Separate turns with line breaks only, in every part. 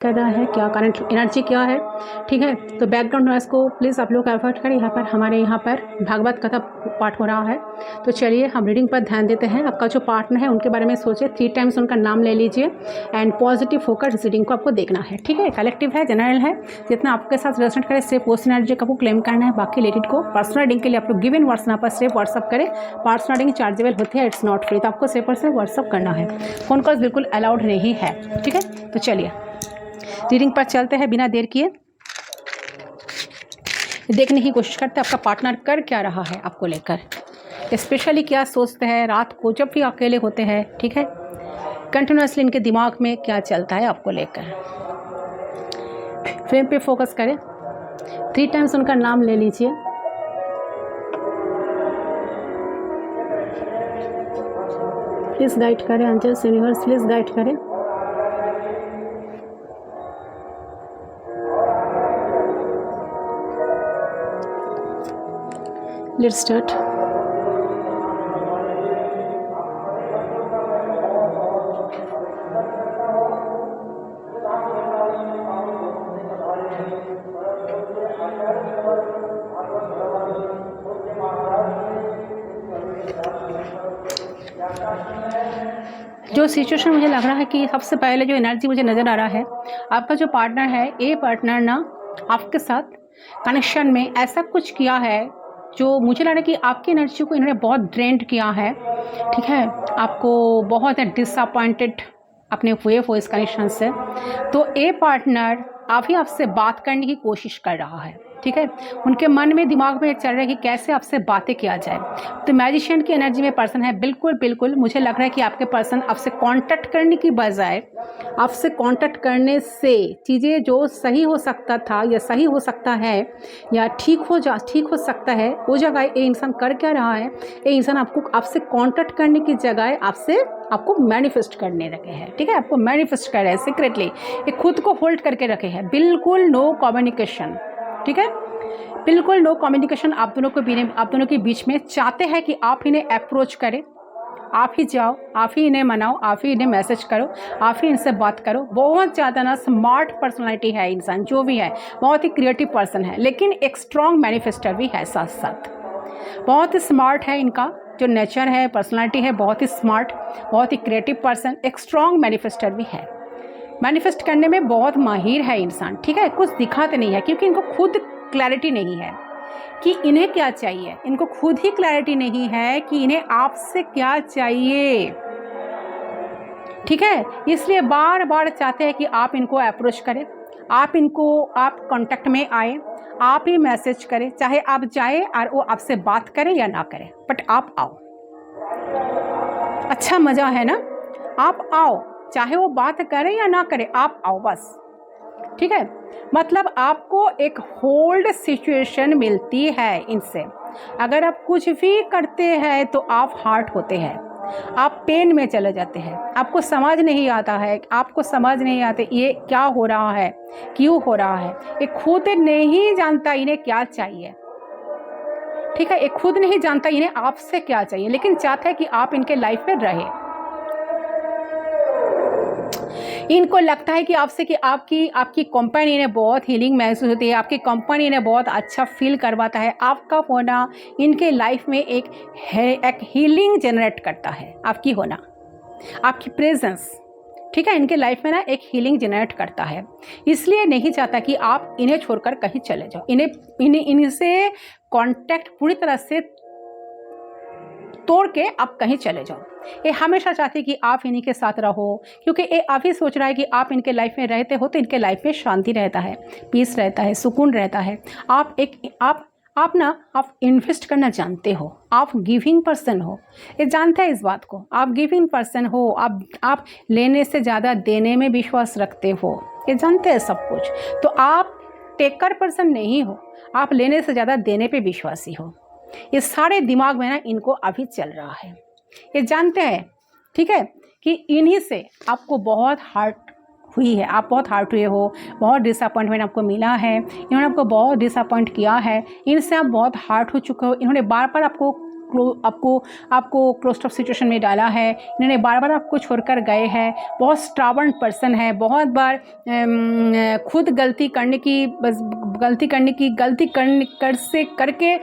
कर रहा है, क्या करंट एनर्जी क्या है, ठीक है। तो बैकग्राउंड नॉइस को प्लीज़ आप लोग अवॉइड करें। हमारे यहाँ पर भागवत कथा पाठ हो रहा है। तो चलिए हम रीडिंग पर ध्यान देते हैं। आपका जो पार्टनर है उनके बारे में सोचिए, 3 टाइम्स उनका नाम ले लीजिए एंड पॉजिटिव होकर इस रीडिंग को आपको देखना है, ठीक है। कलेक्टिव है, जनरल है, जितना आपके साथ रेजोनेट करे सिर्फ उस एनर्जी का आपको क्लेम करना है, बाकी लेट इट को। पर्सनल रीडिंग के लिए आप लोग गिवन वर्ड्स यहाँ पर सिर्फ व्हाट्सअप करें। पर्सनल रीडिंग चार्जेबल होती है, इट्स नॉट फ्री, तो आपको सिर्फ और सिर्फ व्हाट्सअप करना है, फ़ोन कॉल्स बिल्कुल अलाउड नहीं है, ठीक है। तो चलिए रीडिंग पर चलते हैं बिना देर किए। देखने की कोशिश करते हैं आपका पार्टनर कर क्या रहा है आपको लेकर, स्पेशली क्या सोचते हैं रात को जब भी अकेले होते हैं, ठीक है। कंटिन्यूसली इनके दिमाग में क्या चलता है आपको लेकर। फ्रेम पे फोकस करें, 3 टाइम्स उनका नाम ले लीजिए। प्लीज़ गाइड करें, एंजल्स यूनिवर्स प्लीज़ गाइड करें। Let's start. जो सिचुएशन मुझे लग रहा है कि सबसे पहले जो एनर्जी मुझे नज़र आ रहा है, आपका जो पार्टनर है, ये पार्टनर ना आपके साथ कनेक्शन में ऐसा कुछ किया है जो मुझे लग रहा है कि आपकी एनर्जी को इन्होंने बहुत ड्रेन्ड किया है, ठीक है। आपको बहुत डिसअपॉइंटेड अपने हुए हो इस कनेक्शन से। तो ये पार्टनर अभी आपसे बात करने की कोशिश कर रहा है, ठीक है। उनके मन में दिमाग में चल रहा है कि कैसे आपसे बातें किया जाए। तो मैजिशियन की एनर्जी में पर्सन है, बिल्कुल मुझे लग रहा है कि आपके पर्सन आपसे कांटेक्ट करने की बजाय आपसे कांटेक्ट करने से चीज़ें जो सही हो सकता था या सही हो सकता है या ठीक हो सकता है, वो जगह ये इंसान कर क्या रहा है, ये इंसान आपसे कांटेक्ट करने की जगह आपको मैनिफेस्ट करने लगे हैं, ठीक है। आपको मैनिफेस्ट कर रहे हैं सीक्रेटली, ये खुद को होल्ड करके रखे हैं, बिल्कुल नो कम्युनिकेशन, ठीक है। बिल्कुल नो कम्युनिकेशन आप दोनों के बीच में। चाहते हैं कि आप इन्हें अप्रोच करें, आप ही जाओ, आप ही इन्हें मनाओ, आप ही इन्हें मैसेज करो, आप ही इनसे बात करो। बहुत ज़्यादा ना स्मार्ट पर्सनालिटी है इंसान, जो भी है बहुत ही क्रिएटिव पर्सन है, लेकिन एक स्ट्रॉन्ग मैनिफेस्टर भी है साथ साथ। बहुत ही स्मार्ट है इनका जो नेचर है, पर्सनालिटी है, बहुत ही स्मार्ट, बहुत ही क्रिएटिव पर्सन, एक स्ट्रॉन्ग मैनिफेस्टर भी है। मैनिफेस्ट करने में बहुत माहिर है इंसान, ठीक है। कुछ दिखाते नहीं है क्योंकि इनको खुद क्लैरिटी नहीं है कि इन्हें क्या चाहिए। इनको खुद ही क्लैरिटी नहीं है कि इन्हें आपसे क्या चाहिए, ठीक है। इसलिए बार बार चाहते हैं कि आप इनको अप्रोच करें, आप कांटेक्ट में आए, आप ही मैसेज करें, चाहे आप जाए और वो आपसे बात करें या ना करें, बट आप आओ। अच्छा मज़ा है ना, आप आओ, चाहे वो बात करें या ना करें, आप आओ बस, ठीक है। मतलब आपको एक होल्ड सिचुएशन मिलती है इनसे। अगर आप कुछ भी करते हैं तो आप हार्ट होते हैं, आप पेन में चले जाते हैं, आपको समझ नहीं आता ये क्या हो रहा है, क्यों हो रहा है। ये खुद नहीं जानता इन्हें क्या चाहिए, ठीक है। ये खुद नहीं जानता इन्हें आपसे क्या चाहिए, लेकिन चाहता है कि आप इनके लाइफ में रहे। इनको लगता है कि आपसे कि आपकी कंपनी ने बहुत हीलिंग महसूस होती है, आपकी कंपनी ने बहुत अच्छा फील करवाता है। आपका होना इनके लाइफ में एक हीलिंग जनरेट करता है, आपकी होना, आपकी प्रेजेंस, ठीक है, इनके लाइफ में ना एक हीलिंग जनरेट करता है। इसलिए नहीं चाहता कि आप इन्हें छोड़कर कहीं चले जाओ, इनसे कांटेक्ट पूरी तरह से तोड़ के आप कहीं चले जाओ। ये हमेशा चाहते हैं कि आप इन्हीं के साथ रहो, क्योंकि ये अभी सोच रहा है कि आप इनके लाइफ में रहते हो तो इनके लाइफ में शांति रहता है, पीस रहता है, सुकून रहता है। आप इन्वेस्ट करना जानते हो, आप गिविंग पर्सन हो, ये जानते हैं इस बात को। आप गिविंग पर्सन हो, आप लेने से ज़्यादा देने में विश्वास रखते हो, ये जानते हैं सब कुछ। तो आप टेकर पर्सन नहीं हो, आप लेने से ज़्यादा देने पे विश्वासी हो। ये सारे दिमाग में ना इनको अभी चल रहा है, ये जानते हैं, ठीक है, कि इन्हीं से आपको बहुत हर्ट हुई है, आप बहुत हर्ट हुए हो, बहुत डिसअपॉइंटमेंट आपको मिला है, इन्होंने आपको बहुत डिसअपॉइंट किया है, इनसे आप बहुत हर्ट हो चुके हो। इन्होंने बार बार आपको आपको आपको क्लोज ऑफ सिचुएशन में डाला है, इन्होंने बार बार आपको छोड़कर गए हैं, बहुत स्ट्राबर्न पर्सन है, बहुत बार खुद गलती करके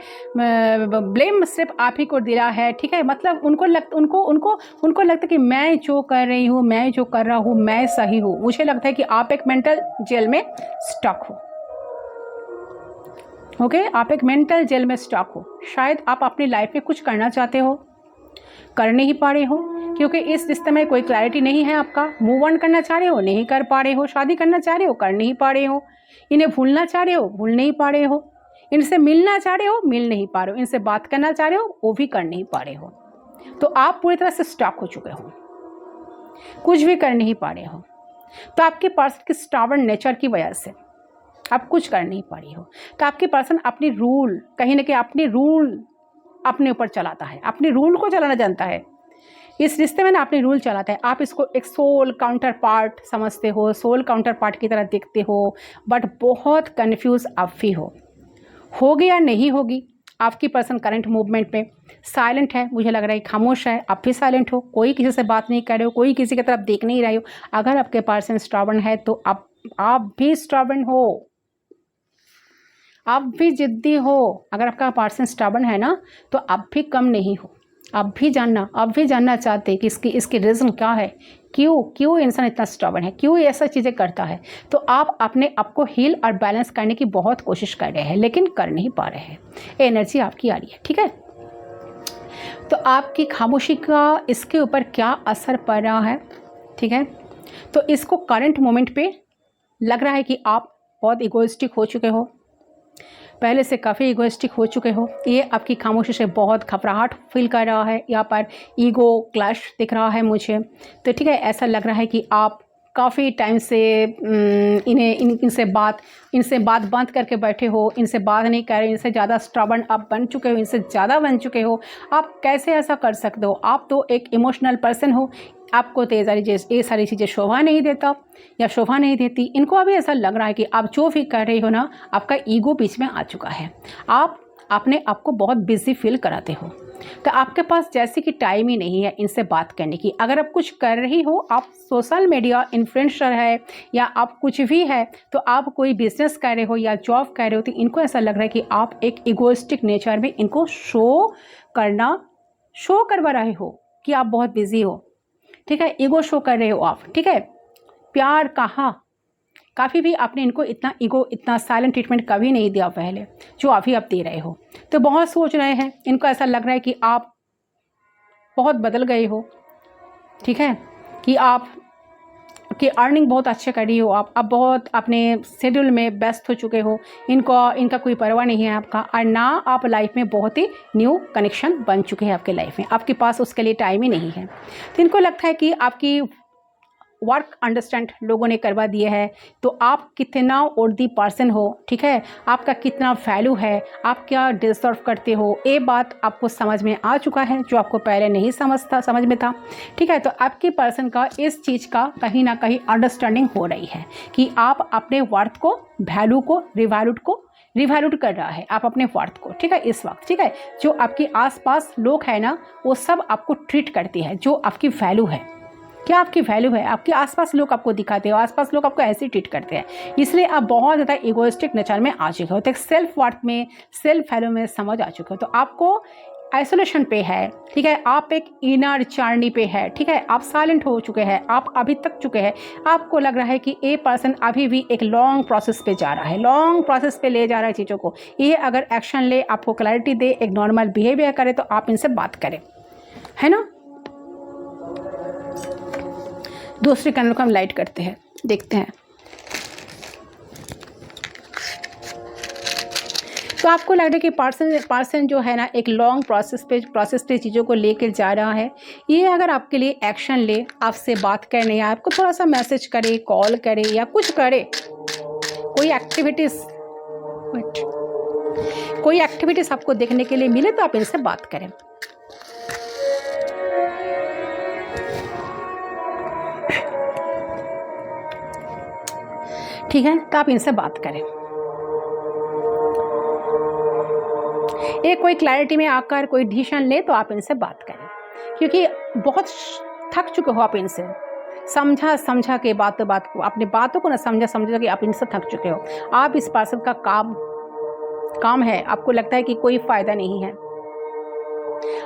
ब्लेम सिर्फ आप ही को दिया है, ठीक है। मतलब उनको लगता है कि मैं जो कर रही हूँ, मैं जो कर रहा हूँ, मैं सही हूँ। मुझे लगता है कि आप एक मेंटल जेल में स्टक हो। ओके, आप एक मेंटल जेल में स्टक हो। शायद आप अपनी लाइफ में कुछ करना चाहते हो, कर नहीं पा रहे हो, क्योंकि इस रिश्ते में कोई क्लैरिटी नहीं है आपका। मूव ऑन करना चाह रहे हो, नहीं कर पा रहे हो। शादी करना चाह रहे हो, कर नहीं पा रहे हो। इन्हें भूलना चाह रहे हो, भूल नहीं पा रहे हो। इनसे मिलना चाह रहे हो, मिल नहीं पा रहे हो। इनसे बात करना चाह रहे हो, वो भी कर नहीं पा रहे हो। तो आप पूरी तरह से स्टक हो चुके हो, कुछ भी कर नहीं पा रहे हो। तो आपके पर्सन की स्टाबर्न नेचर की वजह से आप कुछ कर नहीं पा रही हो। तो आपके पर्सन अपनी रूल, कहीं ना कहीं अपनी रूल अपने ऊपर चलाता है, अपनी रूल को चलाना जानता है। इस रिश्ते में ना अपनी रूल चलाता है। आप इसको एक सोल काउंटर पार्ट समझते हो, सोल काउंटर पार्ट की तरह देखते हो, बट बहुत कन्फ्यूज आप भी होगी या नहीं होगी। आपकी पर्सन करंट मूवमेंट में साइलेंट है, मुझे लग रहा है खामोश है। आप भी साइलेंट हो, कोई किसी से बात नहीं कर रहे हो, कोई किसी की तरफ देख नहीं रहे हो। अगर आपके पर्सन स्टबर्न है तो आप भी स्टबर्न हो, आप भी जिद्दी हो। अगर आपका पर्सन स्टबर्न है ना, तो आप भी कम नहीं हो। आप भी जानना चाहते हैं कि इसकी रीज़न क्या है, क्यों इंसान इतना स्टबर्न है, क्यों ये ऐसा चीज़ें करता है। तो आप अपने आप को हील और बैलेंस करने की बहुत कोशिश कर रहे हैं, लेकिन कर नहीं पा रहे हैं। एनर्जी आपकी आ रही है, ठीक है। तो आपकी खामोशी का इसके ऊपर क्या असर पड़ रहा है, ठीक है। तो इसको करंट मोमेंट पे लग रहा है कि आप बहुत इगोइस्टिक हो चुके हो, पहले से काफ़ी इगोइस्टिक हो चुके हो। ये आपकी खामोशी से बहुत घबराहट फील कर रहा है, यहाँ पर ईगो क्लैश दिख रहा है मुझे। तो ठीक है, ऐसा लग रहा है कि आप काफ़ी टाइम से इनसे बात बंद करके बैठे हो, इनसे बात नहीं कर रहे, इनसे ज़्यादा स्टबर्न आप बन चुके हो, इनसे ज़्यादा बन चुके हो। आप कैसे ऐसा कर सकते हो? आप तो एक इमोशनल पर्सन हो, आपको तो ये सारी चीज़ें शोभा नहीं देता या शोभा नहीं देती। इनको अभी ऐसा लग रहा है कि आप जो भी कर रही हो ना, आपका ईगो बीच में आ चुका है। आप अपने आप को बहुत बिजी फील कराते हो। तो आपके पास जैसे कि टाइम ही नहीं है इनसे बात करने की। अगर आप कुछ कर रही हो, आप सोशल मीडिया इन्फ्लुएंसर है या आप कुछ भी है, तो आप कोई बिजनेस कर रहे हो या जॉब कर रहे हो, तो इनको ऐसा लग रहा है कि आप एक इगोइस्टिक नेचर में इनको शो करवा रहे हो कि आप बहुत बिजी हो, ठीक है। ईगो शो कर रहे हो आप, ठीक है। प्यार कहाँ, काफ़ी भी आपने इनको इतना साइलेंट ट्रीटमेंट कभी नहीं दिया पहले, जो अभी आप दे रहे हो। तो बहुत सोच रहे हैं, इनको ऐसा लग रहा है कि आप बहुत बदल गए हो, ठीक है, कि आप की अर्निंग बहुत अच्छे कर रही हो, आप अब बहुत अपने शेड्यूल में व्यस्त हो चुके हो। इनका कोई परवाह नहीं है आपका, और ना आप लाइफ में बहुत ही न्यू कनेक्शन बन चुके हैं आपके लाइफ में, आपके पास उसके लिए टाइम ही नहीं है। तो इनको लगता है कि आपकी वर्क अंडरस्टैंड लोगों ने करवा दिए है, तो आप कितना वर्दी पर्सन हो, ठीक है, आपका कितना वैल्यू है, आप क्या डिजर्व करते हो, ये बात आपको समझ में आ चुका है, जो आपको पहले नहीं समझ में था, ठीक है। तो आपके पर्सन का इस चीज़ का कहीं ना कहीं अंडरस्टैंडिंग हो रही है कि आप अपने वर्थ को, वैल्यू को रिवैल्यूट कर रहा है, आप अपने वर्थ को, ठीक है, इस वक्त, ठीक है। जो आपके आसपास लोग हैं ना, वो सब आपको ट्रीट करते हैं, जो आपकी वैल्यू है। क्या आपकी वैल्यू है, आपके आसपास लोग आपको दिखाते हो, आसपास लोग आपको ऐसे ट्रीट करते हैं, इसलिए आप बहुत ज़्यादा इगोइस्टिक नेचर में आ चुके हो। तो एक सेल्फ वर्थ में, सेल्फ वैल्यू में समझ आ चुके हो। तो आपको आइसोलेशन पे है, ठीक है, आप एक इनर जर्नी पे है, ठीक है, आप साइलेंट हो चुके हैं, आप अभी तक चुके हैं। आपको लग रहा है कि ये पर्सन अभी भी एक लॉन्ग प्रोसेस पे जा रहा है, लॉन्ग प्रोसेस पे ले जा रहा है चीज़ों को। ये अगर एक्शन ले, आपको क्लैरिटी दे, एक नॉर्मल बिहेवियर करे, तो आप इनसे बात करें, है ना। दूसरे कैंडल को हम लाइट करते हैं, देखते हैं। तो आपको लग रहा है कि पर्सन जो है ना, एक लॉन्ग प्रोसेस पे चीज़ों को लेकर जा रहा है। ये अगर आपके लिए एक्शन ले, आपसे बात करने या आपको थोड़ा सा मैसेज करे, कॉल करे या कुछ करे, कोई एक्टिविटीज़ आपको देखने के लिए मिले, तो आप इनसे बात करें। ठीक है, तो आप इनसे बात करें। ये कोई क्लैरिटी में आकर कोई डिसीजन ले तो आप इनसे बात करें, क्योंकि बहुत थक चुके हो आप इनसे। समझा के बात को, अपनी बातों को ना समझा कि आप इनसे थक चुके हो। आप इस पर्सन का काम है, आपको लगता है कि कोई फ़ायदा नहीं है,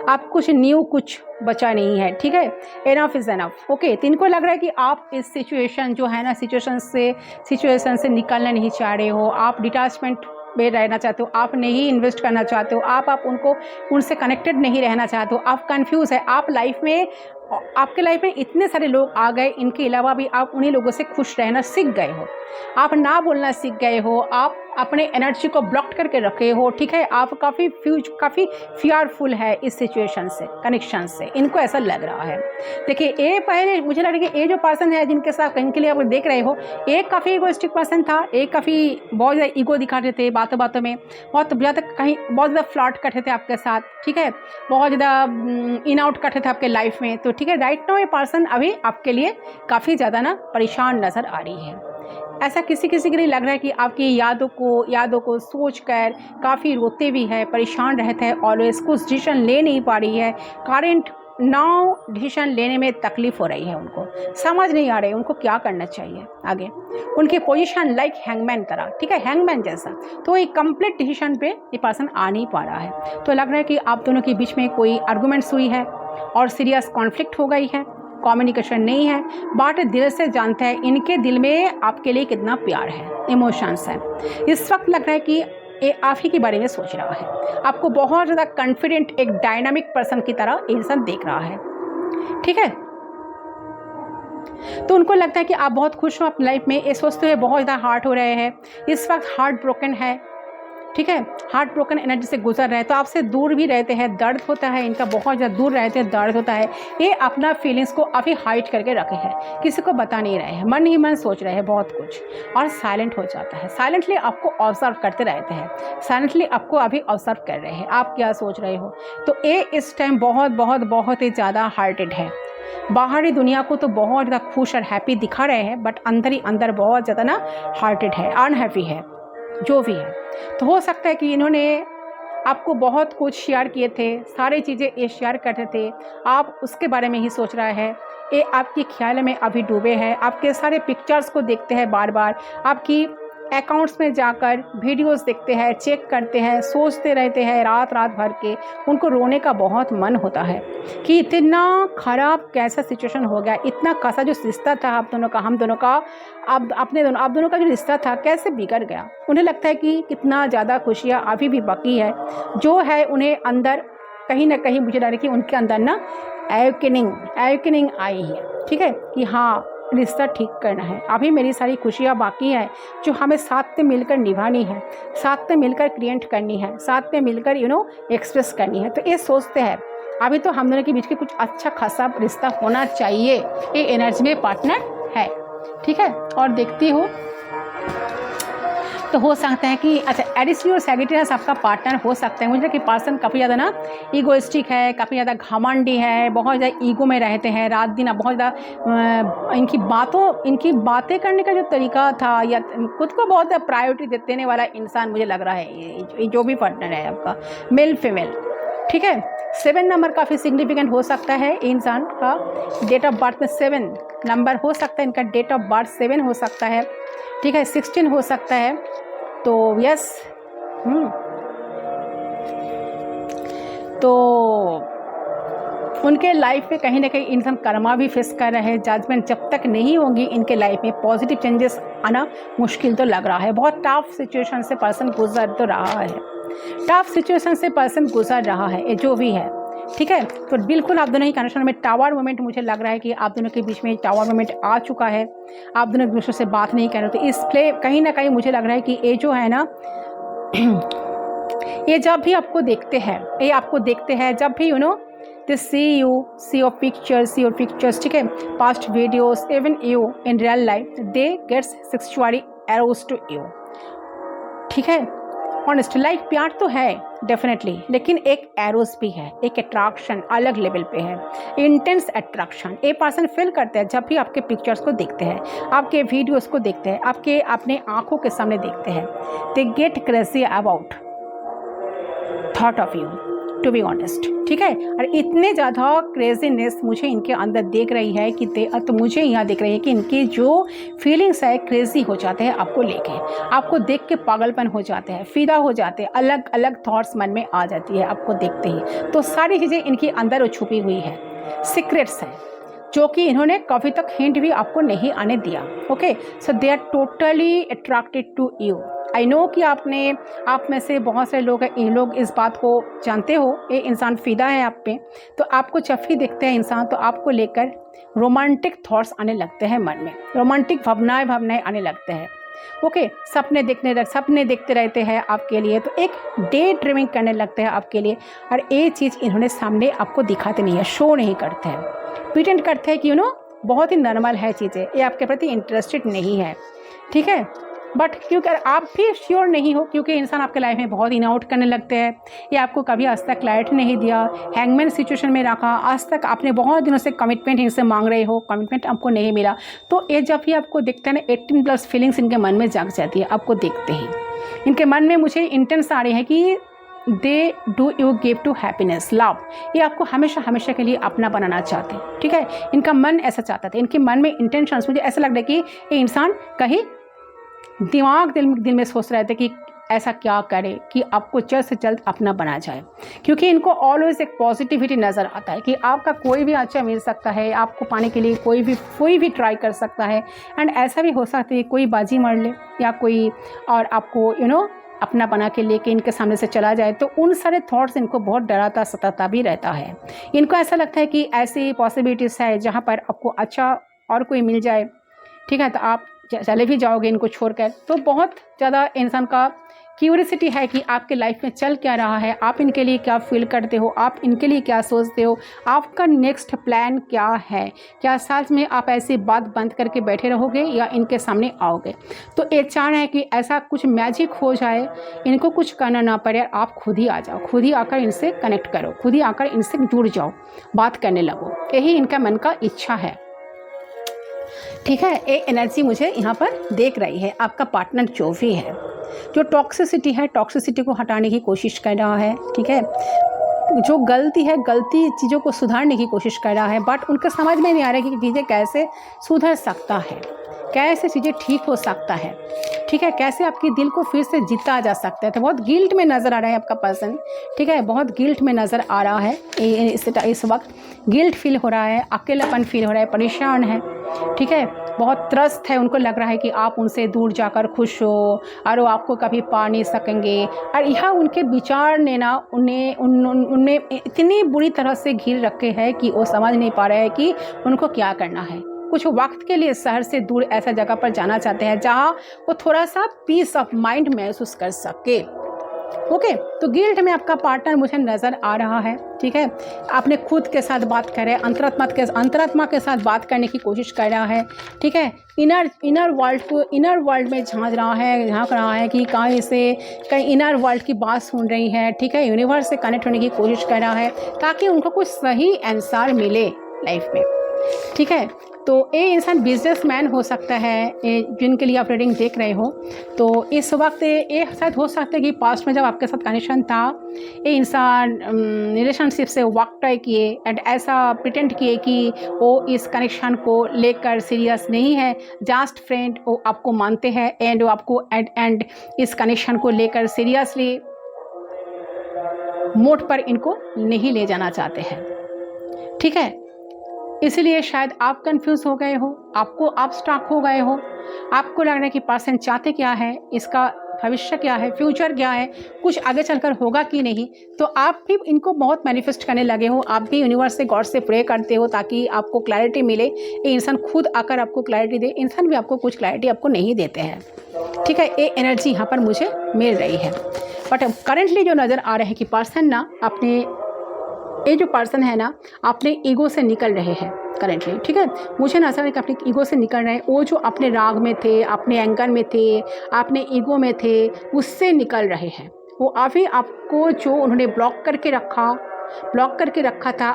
आप कुछ बचा नहीं है, ठीक है, एनफ इज़ एनफ, ओके। तो इनको लग रहा है कि आप इस सिचुएशन जो है ना, सिचुएशन से निकलना नहीं चाह रहे हो, आप डिटैचमेंट में रहना चाहते हो, आप नहीं इन्वेस्ट करना चाहते हो, आप उनसे कनेक्टेड नहीं रहना चाहते हो, आप कंफ्यूज है। आपके लाइफ में इतने सारे लोग आ गए, इनके अलावा भी आप उन्हीं लोगों से खुश रहना सीख गए हो, आप ना बोलना सीख गए हो, आप अपने एनर्जी को ब्लॉक करके रखे हो, ठीक है। आप काफ़ी फियरफुल है इस सिचुएशन से, कनेक्शन से, इनको ऐसा लग रहा है। देखिए, ये पहले मुझे लग रहा है कि ये जो पर्सन है जिनके साथ इनके लिए आप देख रहे हो, एक काफ़ी ईगोइस्टिक पर्सन था, एक काफ़ी बहुत ज़्यादा ईगो दिखाते थे, बातों में बहुत ज़्यादा फ्लर्ट करते थे आपके साथ, ठीक है, बहुत ज़्यादा इन आउट करते थे आपके लाइफ में। तो ठीक है, राइट नाउ ये पर्सन अभी आपके लिए काफ़ी ज़्यादा ना परेशान नज़र आ रही है। ऐसा किसी के लिए लग रहा है कि आपकी यादों को सोचकर काफ़ी रोते भी है, परेशान रहता है, ऑलवेज कुछ डिसीजन ले नहीं पा रही है। करंट नाउ डिसीजन लेने में तकलीफ हो रही है, उनको समझ नहीं आ रही है उनको क्या करना चाहिए आगे। उनकी पोजीशन लाइक हैंगमैन तरह, ठीक है, हैंगमैन जैसा। तो एक कंप्लीट डिसीजन पे ये पर्सन आ नहीं पा रहा है। तो लग रहा है कि आप दोनों के बीच में कोई आर्गूमेंट्स हुई है और सीरियस कॉन्फ्लिक्ट हो गई है, कम्युनिकेशन नहीं है, बट दिल से जानते हैं इनके दिल में आपके लिए कितना प्यार है, इमोशंस है। इस वक्त लग रहा है कि ये आप ही के बारे में सोच रहा है, आपको बहुत ज़्यादा कॉन्फिडेंट एक डायनामिक पर्सन की तरह इंसान देख रहा है, ठीक है। तो उनको लगता है कि आप बहुत खुश हो अपनी लाइफ में, ये सोचते हुए बहुत ज़्यादा हार्ट हो रहे हैं, इस वक्त हार्ट ब्रोकन है, ठीक है, हार्ट ब्रोकन एनर्जी से गुजर रहे हैं। तो आपसे दूर भी रहते हैं, दर्द होता है इनका, बहुत ज़्यादा दूर रहते हैं, दर्द होता है। ये अपना फीलिंग्स को अभी हाइड करके रखे हैं, किसी को बता नहीं रहे हैं, मन ही मन सोच रहे हैं बहुत कुछ, और साइलेंट हो जाता है। साइलेंटली आपको ऑब्जर्व करते रहते हैं, साइलेंटली आपको अभी ऑब्जर्व कर रहे हैं आप क्या सोच रहे हो। तो ये इस टाइम बहुत ही ज़्यादा हार्टेड है। बाहरी दुनिया को तो बहुत ज़्यादा खुश और हैप्पी दिखा रहे हैं, बट अंदर ही अंदर बहुत ज़्यादा ना हार्टेड है, अनहैप्पी है, जो भी है। तो हो सकता है कि इन्होंने आपको बहुत कुछ शेयर किए थे, सारी चीज़ें ये शेयर करते थे, आप उसके बारे में ही सोच रहा है, ये आपके ख्याल में अभी डूबे हैं, आपके सारे पिक्चर्स को देखते हैं बार बार, आपकी अकाउंट्स में जाकर वीडियोस देखते हैं, चेक करते हैं, सोचते रहते हैं रात भर के। उनको रोने का बहुत मन होता है कि इतना ख़राब कैसा सिचुएशन हो गया, इतना कैसा जो रिश्ता था आप दोनों का, आप दोनों का जो रिश्ता था कैसे बिगड़ गया। उन्हें लगता है कि कितना ज़्यादा खुशियाँ अभी भी बाकी है, जो है उन्हें अंदर कहीं ना कहीं मुझे लग रहा है कि उनके अंदर ना एवकनिंग आई है, ठीक है, कि हाँ रिश्ता ठीक करना है, अभी मेरी सारी खुशियाँ बाकी हैं जो हमें साथ में मिलकर निभानी है, साथ में मिलकर क्रिएट करनी है, साथ में मिलकर एक्सप्रेस करनी है। तो ये सोचते हैं अभी तो हम दोनों के बीच के कुछ अच्छा खासा रिश्ता होना चाहिए, ये एनर्जी में पार्टनर है, ठीक है। और देखती हो तो हो सकता है कि अच्छा एरिस और सैजिटेरियस आपका पार्टनर हो सकता है। मुझे कि पर्सन काफ़ी ज़्यादा ना ईगोइस्टिक है, काफ़ी ज़्यादा घमंडी है, बहुत ज़्यादा ईगो में रहते हैं, रात दिन बहुत ज़्यादा इनकी बातें करने का जो तरीका था, या खुद को बहुत ज़्यादा प्रायोरिटी देने वाला इंसान मुझे लग रहा है ये जो भी पार्टनर है आपका, मेल फीमेल, ठीक है। 7 नंबर काफ़ी सिग्निफिकेंट हो सकता है, इंसान का डेट ऑफ बर्थ में 7 नंबर हो सकता है, इनका डेट ऑफ बर्थ 7 हो सकता है, ठीक है, 16 हो सकता है। तो यस, तो उनके लाइफ में कहीं ना कहीं इंसान कर्मा भी फेस कर रहे हैं। जजमेंट जब तक नहीं होंगी इनके लाइफ में पॉजिटिव चेंजेस आना मुश्किल तो लग रहा है। बहुत टफ सिचुएशन से पर्सन गुजर तो रहा है, टफ सिचुएशन से पर्सन गुजर रहा है, ये जो भी है, ठीक है। तो बिल्कुल आप दोनों ही कनेक्शन में टावर मोमेंट मुझे लग रहा है कि आप दोनों के बीच में टावर मोमेंट आ चुका है, आप दोनों एक दूसरे से बात नहीं कर रहे। तो इसलिए कहीं ना कहीं मुझे लग रहा है कि ये जो है ना ये जब भी आपको देखते हैं, जब भी they see your pictures, ठीक है, past videos, even you in real life, they get sexually aroused to you, ठीक है। ऑनेस्ट लाइक प्यार तो है डेफिनेटली, लेकिन एक एरोस भी है, एक अट्रैक्शन अलग लेवल पे है, intense attraction. A person feel करते हैं जब भी आपके पिक्चर्स को देखते हैं, आपके वीडियोस को देखते हैं, आपके अपने आंखों के सामने देखते हैं, they get crazy about thought of you, to be honest, ठीक है। और इतने ज़्यादा क्रेजीनेस मुझे इनके अंदर देख रही है कि तो मुझे यहाँ देख रही है कि इनकी जो फीलिंग्स है क्रेजी हो जाते हैं आपको लेके, आपको देख के पागलपन हो जाते हैं, फिदा हो जाते हैं, अलग अलग थॉट्स मन में आ जाती है आपको देखते ही। तो सारी चीज़ें इनके अंदर छुपी हुई है, सीक्रेट्स हैं जो कि इन्होंने कभी तक हिंट भी आपको नहीं आने दिया। Okay, so they are totally attracted to you. I know कि आप में से बहुत सारे लोग हैं, इन लोग इस बात को जानते हो, ये इंसान फ़िदा है आप पे। तो आपको जब भी देखते हैं इंसान तो आपको लेकर रोमांटिक थॉट्स आने लगते हैं मन में, रोमांटिक भावनाएं आने लगते हैं। ओके, सपने देखते रहते हैं आपके लिए, तो एक डे ड्रीमिंग करने लगते हैं आपके लिए। और ये चीज़ इन्होंने सामने आपको दिखाते नहीं है, शो नहीं करते हैं, प्रिटेंड करते हैं कि बहुत ही नॉर्मल है चीज़ें, ये आपके प्रति इंटरेस्टेड नहीं है, ठीक है। बट क्योंकि आप भी श्योर नहीं हो, क्योंकि इंसान आपके लाइफ में बहुत इन आउट करने लगते हैं। ये आपको कभी आज तक क्लैरिटी नहीं दिया, हैंगमैन सिचुएशन में रखा, आज तक आपने बहुत दिनों से कमिटमेंट इनसे मांग रहे हो, कमिटमेंट आपको नहीं मिला। तो ये जब भी आपको दिखता है ना, 18+ फीलिंग्स इनके मन में जाग जाती है आपको देखते ही। इनके मन में मुझे इंटेंस आ रही है कि they do you give to happiness, love, ये आपको हमेशा हमेशा के लिए अपना बनाना चाहते हैं, ठीक है। इनका मन ऐसा चाहता था, इनके मन में इंटेंशंस, मुझे ऐसा लग रहा है कि ये इंसान कहीं दिल में सोच रहे थे कि ऐसा क्या करे कि आपको जल्द से जल्द अपना बना जाए, क्योंकि इनको ऑलवेज एक पॉजिटिविटी नज़र आता है कि आपका कोई भी अच्छा मिल सकता है, आपको पाने के लिए कोई भी ट्राई कर सकता है। एंड ऐसा भी हो सकता है कोई बाजी मार ले या कोई और आपको अपना बना के लेके इनके सामने से चला जाए, तो उन सारे थॉट्स इनको बहुत डराता सताता भी रहता है। इनको ऐसा लगता है कि ऐसी पॉसिबिलिटीज़ है जहाँ पर आपको अच्छा और कोई मिल जाए, ठीक है, तो आप चले भी जाओगे इनको छोड़कर। तो बहुत ज़्यादा इंसान का क्यूरियसिटी है कि आपके लाइफ में चल क्या रहा है, आप इनके लिए क्या फील करते हो, आप इनके लिए क्या सोचते हो, आपका नेक्स्ट प्लान क्या है, क्या साथ में आप ऐसी बात बंद करके बैठे रहोगे या इनके सामने आओगे। तो ये चाह रहे हैं कि ऐसा कुछ मैजिक हो जाए, इनको कुछ करना ना पड़े, आप खुद ही आ जाओ, खुद ही आकर इनसे कनेक्ट करो, खुद ही आकर इनसे जुड़ जाओ, बात करने लगो, यही इनका मन का इच्छा है, ठीक है। ये एनर्जी मुझे यहाँ पर देख रही है। आपका पार्टनर जो भी है, जो टॉक्सिसिटी है, टॉक्सिसिटी को हटाने की कोशिश कर रहा है, ठीक है। जो गलती है, गलती चीज़ों को सुधारने की कोशिश कर रहा है, बट उनके समझ में नहीं आ रहा है कि चीज़ें कैसे सुधर सकता है, कैसे चीज़ें ठीक हो सकता है, ठीक है, कैसे आपके दिल को फिर से जीता जा सकता है। तो बहुत गिल्ट में नज़र आ रहा है आपका पर्सन, ठीक है, बहुत गिल्ट में नज़र आ रहा है। इस वक्त गिल्ट फील हो रहा है, अकेलापन फील हो रहा है, परेशान है, ठीक है, बहुत त्रस्त है। उनको लग रहा है कि आप उनसे दूर जाकर खुश हो और वो आपको कभी पा नहीं सकेंगे। और यह उनके विचार ने ना उनमें इतनी बुरी तरह से घेर रखे हैं कि वो समझ नहीं पा रहे हैं कि उनको क्या करना है। कुछ वक्त के लिए शहर से दूर ऐसा जगह पर जाना चाहते हैं जहाँ वो थोड़ा सा पीस ऑफ माइंड महसूस कर सके। ओके, तो गिल्ट में आपका पार्टनर मुझे नज़र आ रहा है, ठीक है। आपने खुद के साथ बात करे, अंतरात्मा के साथ बात करने की कोशिश कर रहा है, ठीक है। इनर वर्ल्ड में झांक रहा है कि कहीं इनर वर्ल्ड की बात सुन रही है, ठीक है, यूनिवर्स से कनेक्ट होने की कोशिश कर रहा है ताकि उनको कुछ सही आंसर मिले लाइफ में, ठीक है। तो ये इंसान बिजनेसमैन हो सकता है, जिनके लिए आप रीडिंग देख रहे हो। तो इस वक्त ये शायद हो सकता है कि पास्ट में जब आपके साथ कनेक्शन था, ये इंसान रिलेशनशिप से वक्त किए एंड ऐसा प्रिटेंड किए कि वो इस कनेक्शन को लेकर सीरियस नहीं है, जस्ट फ्रेंड, वो आपको मानते हैं एंड वो आपको एंड इस कनेक्शन को लेकर सीरियसली मोड पर इनको नहीं ले जाना चाहते हैं, ठीक है। इसलिए शायद आप कंफ्यूज हो गए हो, आप स्टक हो गए हो, आपको लग रहा है कि पर्सन चाहते क्या है, इसका भविष्य क्या है, फ्यूचर क्या है, कुछ आगे चलकर होगा कि नहीं। तो आप भी इनको बहुत मैनिफेस्ट करने लगे हो, आप भी यूनिवर्स से, गॉड से प्रे करते हो ताकि आपको क्लैरिटी मिले। ये इंसान खुद आकर आपको क्लैरिटी दे, इंसान भी आपको कुछ क्लैरिटी आपको नहीं देते हैं, ठीक है। ये एनर्जी यहाँ पर मुझे मिल रही है। बट करेंटली जो नज़र आ रहे हैं कि पर्सन ना ये जो पर्सन है ना अपने ईगो से निकल रहे हैं करेंटली, ठीक है। मुझे नजर आ रहा है कि अपने ईगो से निकल रहे हैं। वो जो अपने राग में थे, अपने एंगर में थे, अपने ईगो में थे, उससे निकल रहे हैं। वो अभी आपको जो उन्होंने ब्लॉक करके रखा था,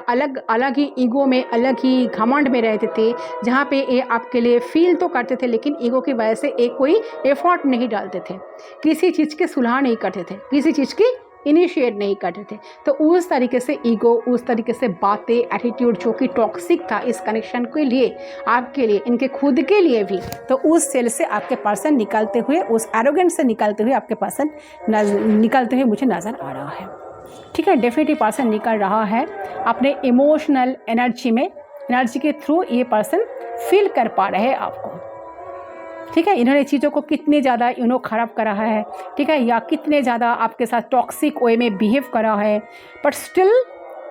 अलग ही ईगो में, अलग ही घमंड में रहते थे, जहाँ पे ये आपके लिए फील तो करते थे लेकिन ईगो की वजह से एक कोई एफर्ट नहीं डालते थे, किसी चीज़ की सुलह नहीं करते थे, किसी चीज़ की इनिशिएट नहीं करते थे। तो उस तरीके से ईगो, उस तरीके से बातें, एटीट्यूड जो कि टॉक्सिक था इस कनेक्शन के लिए, आपके लिए, इनके खुद के लिए भी, तो उस सेल से आपके पर्सन निकलते हुए, उस एरोगेंस से निकलते हुए आपके पर्सन निकलते हुए मुझे नज़र आ रहा है। ठीक है, डेफिनेटली पर्सन निकल रहा है अपने इमोशनल एनर्जी में, एनर्जी के थ्रू ये पर्सन फील कर पा रहे हैं आपको। ठीक है, इन्होंने चीज़ों को कितने ज़्यादा ख़राब करा है, ठीक है, या कितने ज़्यादा आपके साथ टॉक्सिक वे में बिहेव करा है, but still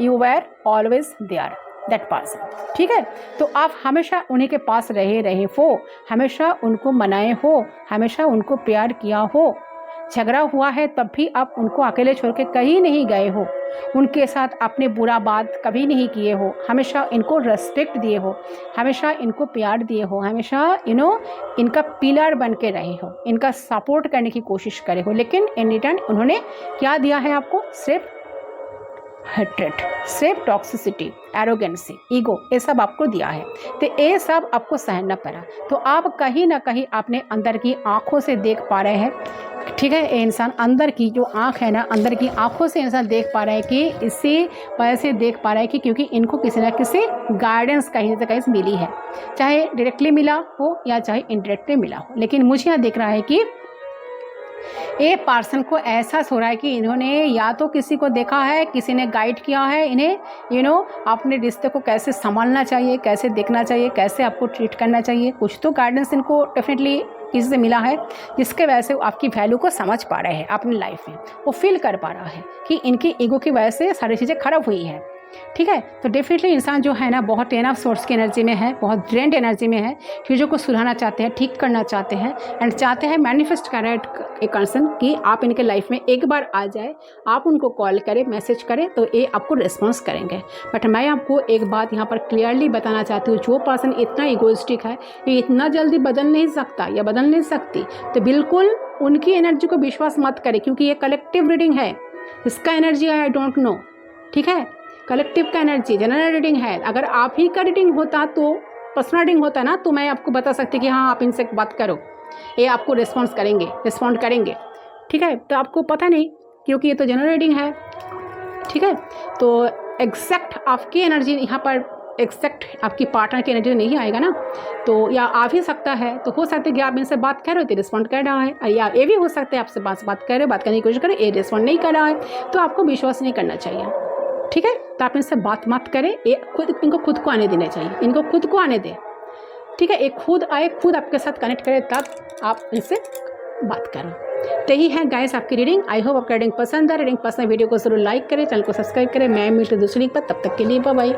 you were always there that person. ठीक है, तो आप हमेशा उन्हीं के पास रहे हो, हमेशा उनको मनाए हो, हमेशा उनको प्यार किया हो। झगड़ा हुआ है तब भी आप उनको अकेले छोड़ के कहीं नहीं गए हो, उनके साथ अपने बुरा बात कभी नहीं किए हो, हमेशा इनको रेस्पेक्ट दिए हो, हमेशा इनको प्यार दिए हो, हमेशा इनका पिलर बन के रहे हो, इनका सपोर्ट करने की कोशिश करे हो। लेकिन इन रिटर्न उन्होंने क्या दिया है आपको? सिर्फ हेट्रेड, सिर्फ टॉक्सिसिटी, एरोगेंसी, ईगो, ये सब आपको दिया है। तो ये सब आपको सहना पड़ा। तो आप कहीं ना कहीं अपने अंदर की आँखों से देख पा रहे हैं। ठीक है, ये इंसान अंदर की जो आँख है ना, अंदर की आँखों से इंसान देख पा रहा है कि इसी वजह से देख पा रहा है कि क्योंकि इनको किसी न किसी गाइडेंस कहीं से कहीं मिली है, चाहे डायरेक्टली मिला हो या चाहे इनडायरेक्टली मिला हो। लेकिन मुझे यहाँ दिख रहा है कि ये पर्सन को एहसास हो रहा है कि इन्होंने या तो किसी को देखा है, किसी ने गाइड किया है इन्हें अपने रिश्ते को कैसे संभालना चाहिए, कैसे देखना चाहिए, कैसे आपको ट्रीट करना चाहिए। कुछ तो गाइडेंस इनको डेफिनेटली किसी से मिला है, जिसके वजह से वो आपकी वैल्यू को समझ पा रहे हैं अपनी लाइफ में। वो फील कर पा रहा है कि इनकी ईगो की वजह से सारी चीज़ें खराब हुई है। ठीक है, तो डेफिनेटली इंसान जो है ना बहुत टेन ऑफ सोर्स की एनर्जी में है, बहुत ड्रेंड एनर्जी में है, चीज़ों को सुधारना चाहते हैं, ठीक करना चाहते हैं एंड चाहते हैं मैनिफेस्ट कर रहे हैं एक पर्सन कि आप इनके लाइफ में एक बार आ जाए, आप उनको कॉल करें, मैसेज करें तो ये आपको रिस्पॉन्स करेंगे। बट मैं आपको एक बात यहाँ पर क्लियरली बताना चाहती हूँ, जो पर्सन इतना ईगोइस्टिक है, ये इतना जल्दी बदल नहीं सकता या बदल नहीं सकती, तो बिल्कुल उनकी एनर्जी को विश्वास मत करें, क्योंकि ये कलेक्टिव रीडिंग है। इसका एनर्जी आई डोंट नो। ठीक है, कलेक्टिव का एनर्जी जनरल रीडिंग है। अगर आप ही का रीडिंग होता, तो पर्सनल रीडिंग होता ना, तो मैं आपको बता सकती कि हाँ आप इनसे बात करो, ये आपको रिस्पॉन्ड करेंगे। ठीक है, तो आपको पता नहीं, क्योंकि ये तो जनरल रीडिंग है। ठीक है, तो एग्जैक्ट आपकी एनर्जी यहाँ पर, एग्जैक्ट आपकी पार्टनर की एनर्जी नहीं आएगा ना, तो या आ भी सकता है, तो हो सकता है कि आप इनसे बात कर रहे हो तो रिस्पॉन्ड कर रहा है, या ये भी हो सकता है आपसे बात कर रहे हो, बात करने की कोशिश करें, ये रिस्पॉन्ड नहीं कर रहा है, तो आपको विश्वास नहीं करना चाहिए। ठीक है, तो आप इनसे बात मत करें, इनको खुद को आने देना चाहिए, इनको खुद को आने दें। ठीक है, एक खुद आए, खुद आपके साथ कनेक्ट करे, तब आप इनसे बात करो। तो यही है गाइस आपकी रीडिंग। आई होप आपकी रीडिंग पसंद है। रीडिंग पसंद है वीडियो को जरूर लाइक करें, चैनल को सब्सक्राइब करें। मैं मिलती हूं दूसरी पर, तब तक के लिए बाय बाय।